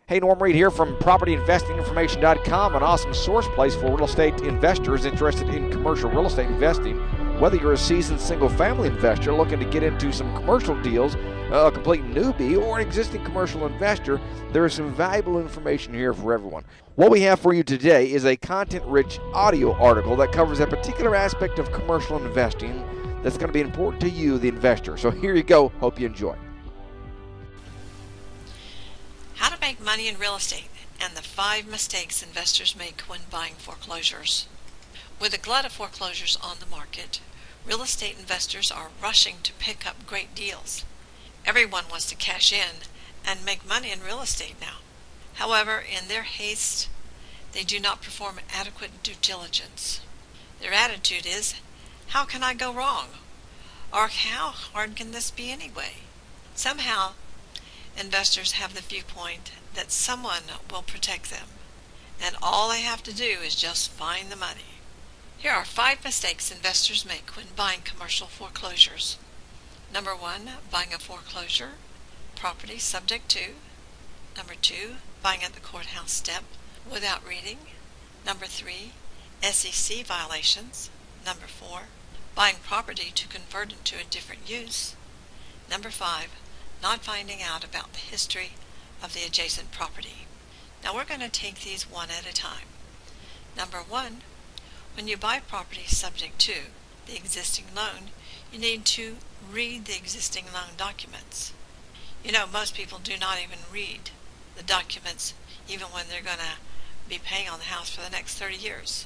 Hey, Norm Reed here from PropertyInvestingInformation.com, an awesome source place for real estate investors interested in commercial real estate investing. Whether you're a seasoned single-family investor looking to get into some commercial deals, a complete newbie, or an existing commercial investor, there is some valuable information here for everyone. What we have for you today is a content-rich audio article that covers a particular aspect of commercial investing that's going to be important to you, the investor. So here you go. Hope you enjoy. How to make money in real estate and the 5 mistakes investors make when buying foreclosures. With a glut of foreclosures on the market, real estate investors are rushing to pick up great deals. Everyone wants to cash in and make money in real estate now. However, in their haste, they do not perform adequate due diligence. Their attitude is, how can I go wrong? Or how hard can this be anyway? Somehow, investors have the viewpoint that someone will protect them, and all they have to do is just find the money. Here are 5 mistakes investors make when buying commercial foreclosures. Number 1, buying a foreclosure property subject to. Number 2, buying at the courthouse step without reading. Number 3, SEC violations. Number 4, buying property to convert into a different use. Number 5, not finding out about the history of the adjacent property. Now we're going to take these one at a time. Number 1, when you buy property subject to the existing loan, you need to read the existing loan documents. You know, most people do not even read the documents even when they're going to be paying on the house for the next 30 years.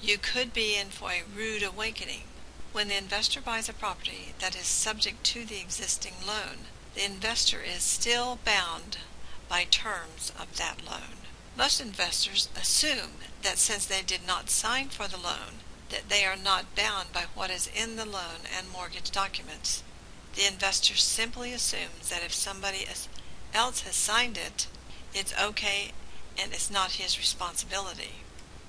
You could be in for a rude awakening. When the investor buys a property that is subject to the existing loan, the investor is still bound by terms of that loan. Most investors assume that since they did not sign for the loan, that they are not bound by what is in the loan and mortgage documents. The investor simply assumes that if somebody else has signed it, it's okay and it's not his responsibility.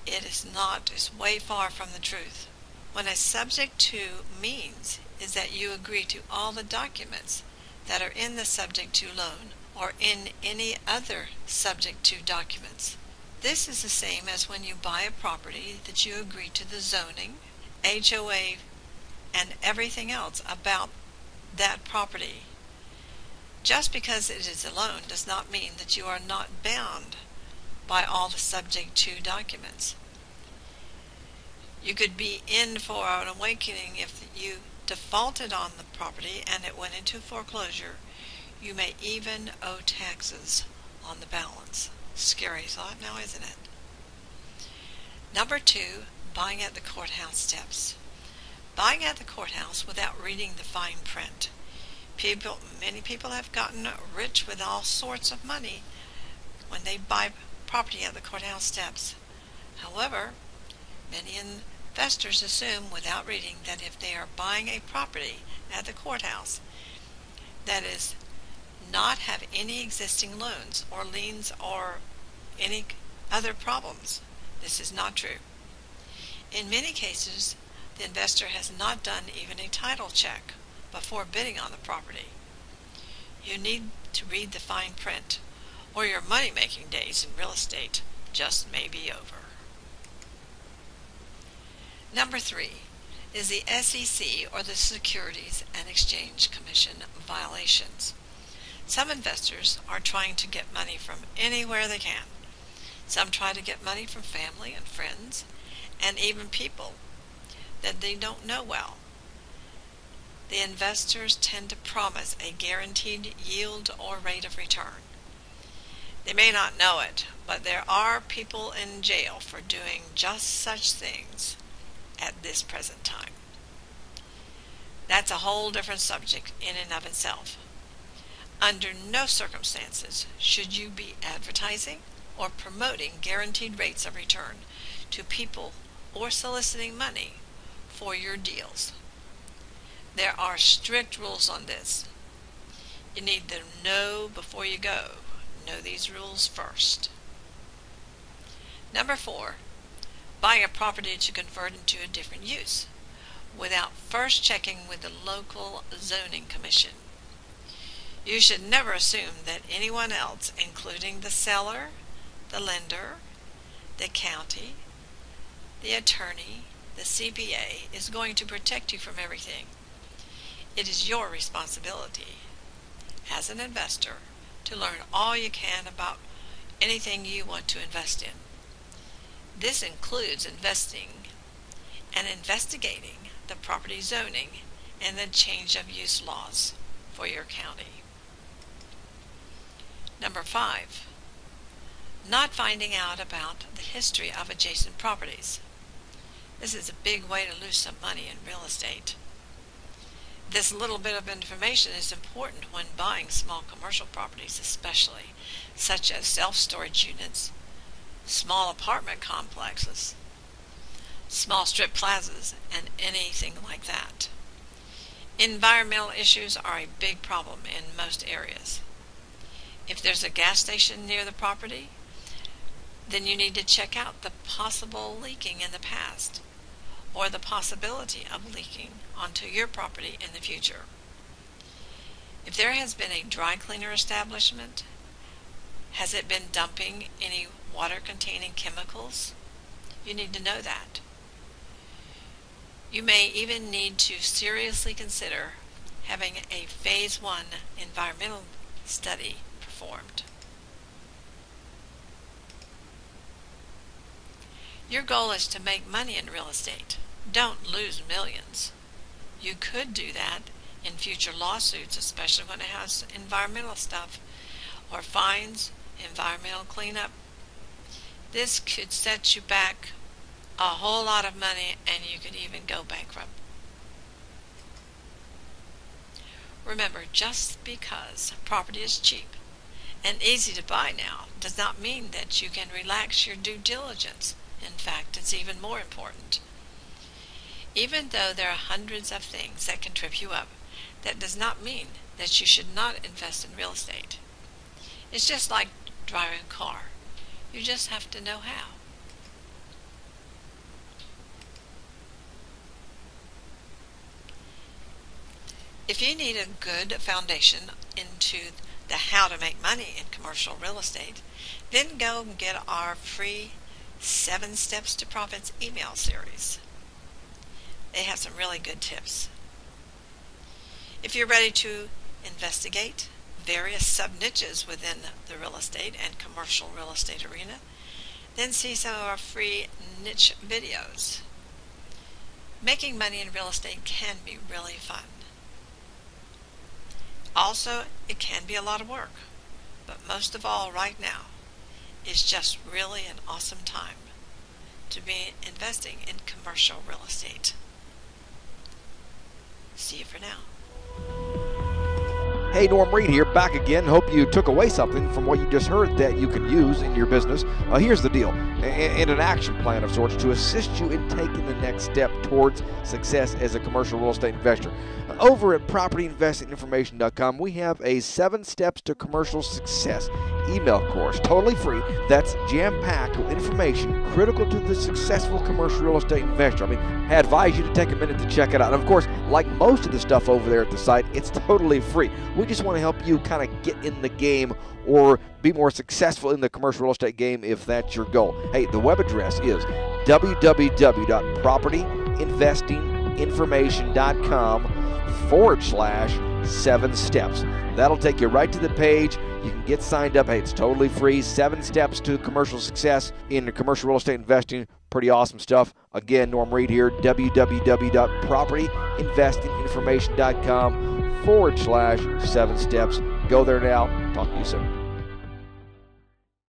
It is not. It's way far from the truth. What a subject to means is that you agree to all the documents that are in the subject to loan or in any other subject to documents. This is the same as when you buy a property that you agree to the zoning, HOA, and everything else about that property. Just because it is a loan does not mean that you are not bound by all the subject to documents. You could be in for an awakening if you defaulted on the property and it went into foreclosure. You may even owe taxes on the balance. Scary thought now, isn't it? Number 2, buying at the courthouse steps. Buying at the courthouse without reading the fine print. Many people have gotten rich with all sorts of money when they buy property at the courthouse steps. However, many investors assume without reading that if they are buying a property at the courthouse that is not have any existing loans or liens or any other problems. This is not true. In many cases, the investor has not done even a title check before bidding on the property. You need to read the fine print, or your money-making days in real estate just may be over. Number 3 is the SEC, or the Securities and Exchange Commission violations. Some investors are trying to get money from anywhere they can. Some try to get money from family and friends, and even people that they don't know well. The investors tend to promise a guaranteed yield or rate of return. They may not know it, but there are people in jail for doing just such things at this present time. That's a whole different subject in and of itself. Under no circumstances should you be advertising or promoting guaranteed rates of return to people or soliciting money for your deals. There are strict rules on this. You need to know before you go. Know these rules first. Number 4, buying a property to convert into a different use without first checking with the local zoning commission. You should never assume that anyone else, including the seller, the lender, the county, the attorney, the CPA, is going to protect you from everything. It is your responsibility as an investor to learn all you can about anything you want to invest in. This includes investing and investigating the property zoning and the change of use laws for your county. Number 5, not finding out about the history of adjacent properties. This is a big way to lose some money in real estate. This little bit of information is important when buying small commercial properties, especially, such as self-storage units, small apartment complexes, small strip plazas, and anything like that. Environmental issues are a big problem in most areas. If there's a gas station near the property, then you need to check out the possible leaking in the past, or the possibility of leaking onto your property in the future. If there has been a dry cleaner establishment, has it been dumping any water-containing chemicals? You need to know that. You may even need to seriously consider having a Phase 1 environmental study performed. Your goal is to make money in real estate. Don't lose millions. You could do that in future lawsuits, especially when it has environmental stuff or fines, environmental cleanup. This could set you back a whole lot of money, and you could even go bankrupt. Remember, just because property is cheap and easy to buy now does not mean that you can relax your due diligence. In fact, it's even more important. Even though there are hundreds of things that can trip you up, that does not mean that you should not invest in real estate. It's just like driving a car. You just have to know how. If you need a good foundation into the how to make money in commercial real estate, then go and get our free 7 Steps to Profits email series. They have some really good tips. If you're ready to investigate various sub-niches within the real estate and commercial real estate arena, then see some of our free niche videos. Making money in real estate can be really fun. Also, it can be a lot of work, but most of all right now is just really an awesome time to be investing in commercial real estate. See you for now. Hey, Norm Reed here, back again. Hope you took away something from what you just heard that you can use in your business. Here's the deal, and an action plan of sorts to assist you in taking the next step towards success as a commercial real estate investor. Over at PropertyInvestingInformation.com, we have a 7 Steps to Commercial Success email course, totally free. That's jam-packed with information critical to the successful commercial real estate investor. I mean, I advise you to take a minute to check it out. And of course, like most of the stuff over there at the site, it's totally free. We just want to help you kind of get in the game or be more successful in the commercial real estate game if that's your goal. Hey, the web address is www.propertyinvestinginformation.com/7 steps. That'll take you right to the page. You can get signed up. Hey, it's totally free. 7 steps to commercial success in commercial real estate investing. Pretty awesome stuff. Again, Norm Reed here, www.propertyinvestinginformation.com/7 steps. Go there now. Talk to you soon.